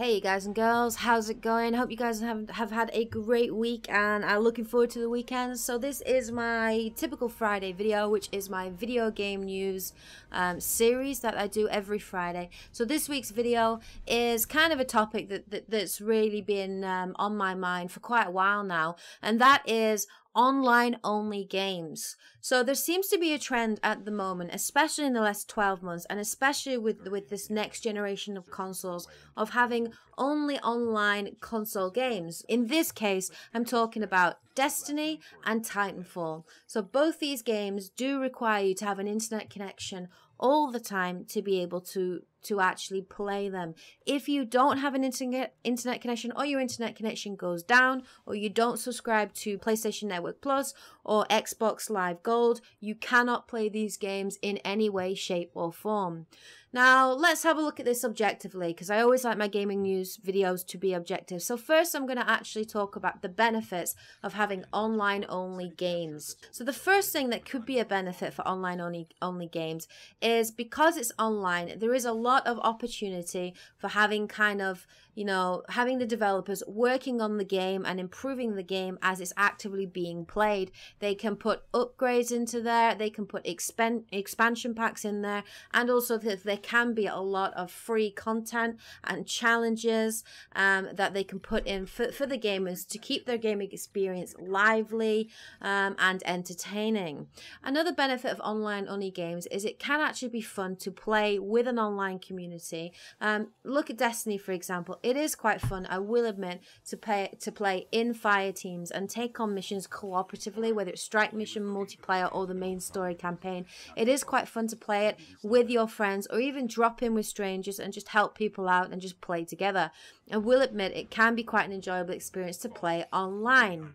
Hey guys and girls, how's it going? Hope you guys have had a great week and are looking forward to the weekend. So this is my typical Friday video, which is my video game news series that I do every Friday. So this week's video is kind of a topic that's really been on my mind for quite a while now, and that is online only games. So there seems to be a trend at the moment, especially in the last 12 months, and especially with this next generation of consoles, of having only online console games. In this case, I'm talking about Destiny and Titanfall. So both these games do require you to have an internet connection all the time to be able to actually play them. If you don't have an internet connection, or your internet connection goes down, or you don't subscribe to PlayStation Network Plus or Xbox Live Gold, you cannot play these games in any way, shape or form. Now, let's have a look at this objectively, because I always like my gaming news videos to be objective. So first, I'm going to actually talk about the benefits of having online-only games. So the first thing that could be a benefit for online-only games is because it's online, there is a lot of opportunity for having having the developers working on the game and improving the game as it's actively being played. They can put upgrades into there, they can put expansion packs in there, and also there can be a lot of free content and challenges that they can put in for the gamers to keep their gaming experience lively and entertaining. Another benefit of online only games is it can actually be fun to play with an online community. Look at Destiny, for example. It is quite fun, I will admit, to play in fire teams and take on missions cooperatively, whether it's strike mission, multiplayer, or the main story campaign. It is quite fun to play it with your friends, or even drop in with strangers and just help people out and just play together. I will admit it can be quite an enjoyable experience to play online.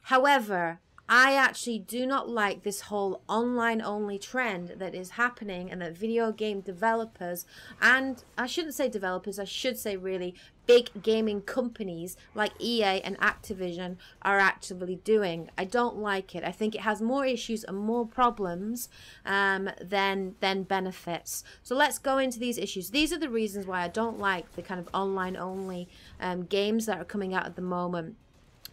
However, I actually do not like this whole online-only trend that is happening, and that video game developers, and I shouldn't say developers, I should say really big gaming companies like EA and Activision are actively doing. I don't like it. I think it has more issues and more problems than benefits. So let's go into these issues. These are the reasons why I don't like the kind of online-only games that are coming out at the moment.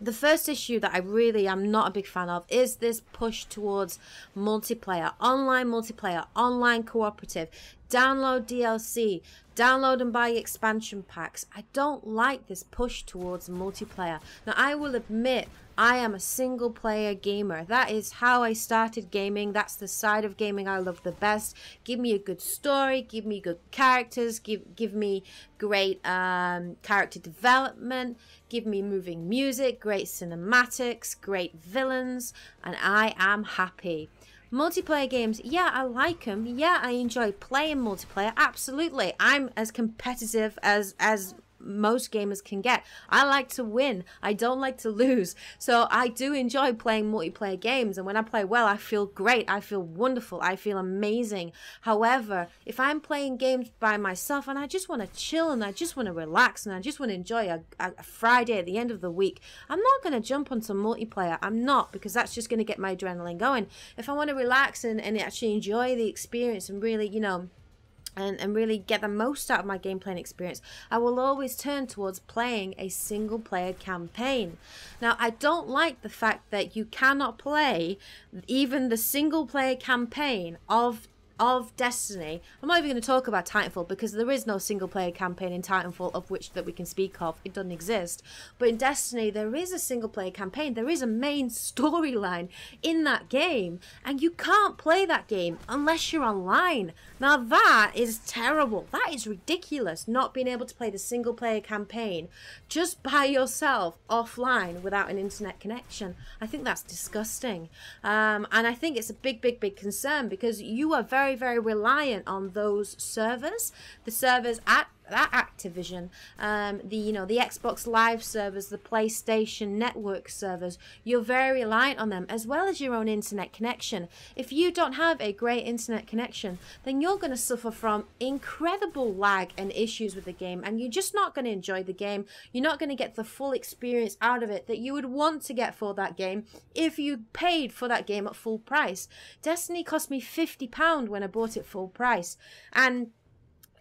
The first issue that I really am not a big fan of is this push towards multiplayer, online cooperative, download DLC, download and buy expansion packs. I don't like this push towards multiplayer. Now, I will admit, I am a single player gamer. That is how I started gaming. That's the side of gaming I love the best. Give me a good story, give me good characters, give me great character development, give me moving music, great cinematics, great villains, and I am happy. Multiplayer games, yeah, I like them. Yeah, I enjoy playing multiplayer. Absolutely. I'm as competitive as most gamers can get. I like to win. I don't like to lose. So I do enjoy playing multiplayer games, and when I play well, I feel great. I feel wonderful. I feel amazing. However, if I'm playing games by myself and I just want to chill and I just want to relax and I just want to enjoy a Friday at the end of the week, I'm not going to jump onto multiplayer. I'm not, because that's just going to get my adrenaline going. If I want to relax and actually enjoy the experience and really, and really get the most out of my gameplay experience, I will always turn towards playing a single player campaign. Now, I don't like the fact that you cannot play even the single player campaign of Destiny. I'm not even going to talk about Titanfall, because there is no single player campaign in Titanfall of which that we can speak of. It doesn't exist. But in Destiny, there is a single player campaign. There is a main storyline in that game, and you can't play that game unless you're online. Now that is terrible. That is ridiculous, not being able to play the single player campaign just by yourself offline without an internet connection. I think that's disgusting. And I think it's a big concern, because you are very reliant on those servers, the servers at Activision, the Xbox Live servers, the PlayStation Network servers. You're very reliant on them, as well as your own internet connection. If you don't have a great internet connection, then you're going to suffer from incredible lag and issues with the game, and you're just not going to enjoy the game. You're not going to get the full experience out of it that you would want to get for that game if you paid for that game at full price. Destiny cost me £50 when I bought it full price, and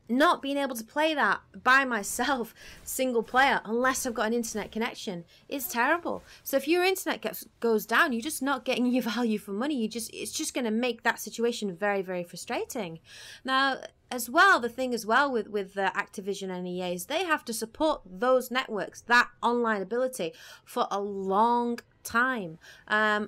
not being able to play that by myself single player unless I've got an internet connection is terrible. So if your internet goes down, you're just not getting your value for money. It's just going to make that situation very, very frustrating. Now, as well, the thing as well with Activision and EA is they have to support those networks, that online ability, for a long time.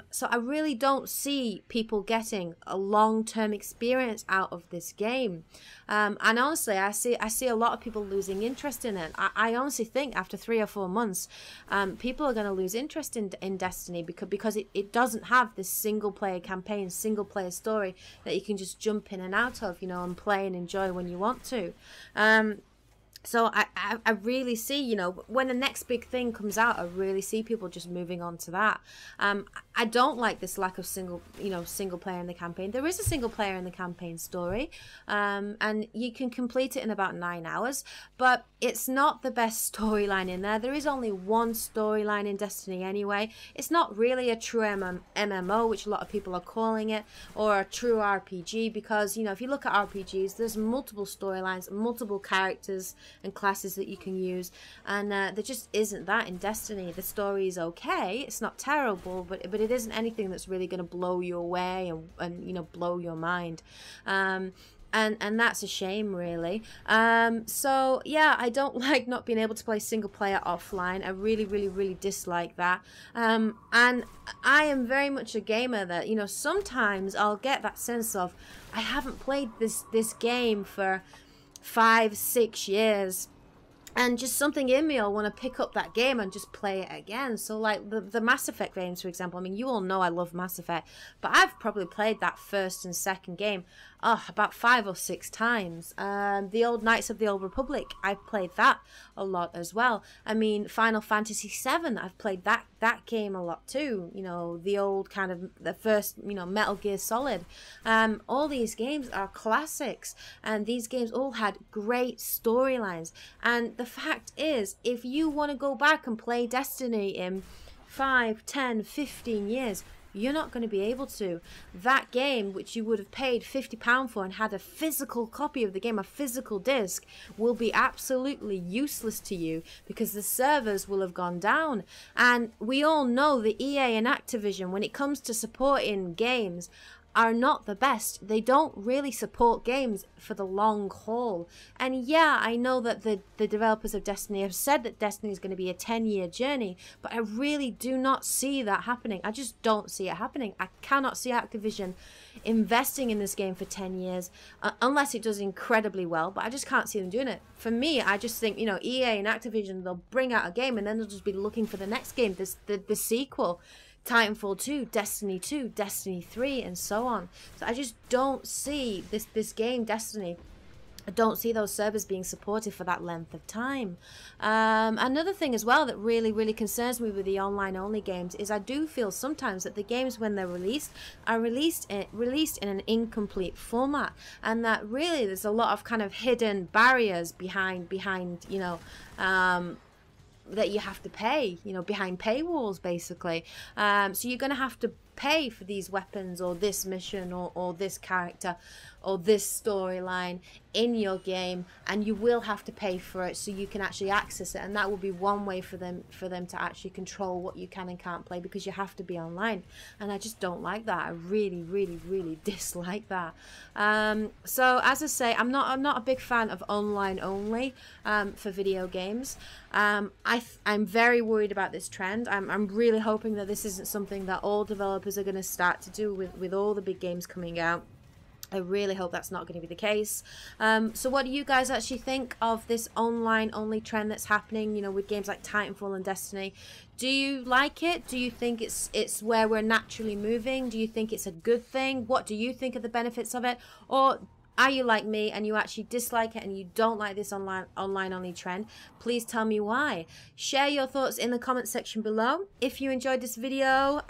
So I really don't see people getting a long-term experience out of this game. And honestly, I see a lot of people losing interest in it. I honestly think after 3 or 4 months, people are going to lose interest in Destiny because it doesn't have this single-player campaign, single-player story that you can just jump in and out of, you know, and play and enjoy when you want to. So I really see, you know, when the next big thing comes out, I really see people just moving on to that. I don't like this lack of single player in the campaign. There is a single player in the campaign story, and you can complete it in about 9 hours, but it's not the best storyline in there. There is only one storyline in Destiny anyway. It's not really a true MMO, which a lot of people are calling it, or a true RPG, because, you know, if you look at RPGs, there's multiple storylines, multiple characters and classes that you can use, and there just isn't that in Destiny. The story is okay, it's not terrible, but it isn't anything that's really going to blow you away and you know, blow your mind. And that's a shame, really. So yeah, I don't like not being able to play single player offline. I really dislike that. And I am very much a gamer that, you know, sometimes I'll get that sense of I haven't played this game for 5-6 years, and just something in me will want to pick up that game and just play it again. So like the Mass Effect games, for example, I mean, you all know I love Mass Effect, but I've probably played that first and second game about 5 or 6 times. The old Knights of the Old Republic, I've played that a lot as well. I mean, Final Fantasy VII, I've played that game a lot too. You know, the old kind of, the first, you know, Metal Gear Solid. All these games are classics, and these games all had great storylines. And the fact is, if you want to go back and play Destiny in 5, 10, 15 years, you're not going to be able to. That game, which you would have paid £50 for and had a physical copy of the game, a physical disc, will be absolutely useless to you because the servers will have gone down. And we all know the EA and Activision, when it comes to supporting games, are not the best. They don't really support games for the long haul. And yeah, I know that the developers of Destiny have said that Destiny is going to be a 10-year journey, but I really do not see that happening. I just don't see it happening. I cannot see Activision investing in this game for 10 years unless it does incredibly well, but I just can't see them doing it. For me, I just think, you know, EA and Activision, they'll bring out a game and then they'll just be looking for the next game, the sequel. Titanfall 2, Destiny 2, Destiny 3, and so on. So I just don't see this game, Destiny. I don't see those servers being supported for that length of time. Another thing as well that really concerns me with the online-only games is I do feel sometimes that the games, when they're released, are released in an incomplete format, and that really there's a lot of kind of hidden barriers behind you know, that you have to pay, you know, behind paywalls, basically. So you're going to have to pay for these weapons or this mission or this character or this storyline in your game, and you will have to pay for it so you can actually access it, and that will be one way for them to actually control what you can and can't play, because you have to be online, and I just don't like that. I really dislike that. So as I say, I'm not a big fan of online only for video games. I'm very worried about this trend. I'm really hoping that this isn't something that all developers are going to start to do with all the big games coming out. I really hope that's not going to be the case. So what do you guys actually think of this online only trend that's happening, you know, with games like Titanfall and Destiny? Do you like it? Do you think it's where we're naturally moving? Do you think it's a good thing? What do you think of the benefits of it? Or are you like me and you actually dislike it and you don't like this online only trend? Please tell me why. Share your thoughts in the comment section below. If you enjoyed this video,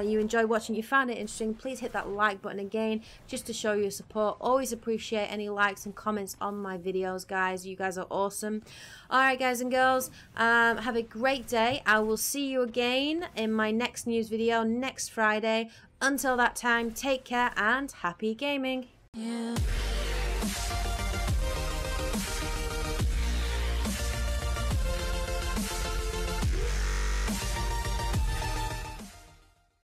you enjoyed watching, you found it interesting, please hit that like button again just to show your support. Always appreciate any likes and comments on my videos, guys. You guys are awesome. Alright, guys and girls, have a great day. I will see you again in my next news video next Friday. Until that time, take care and happy gaming. Yeah.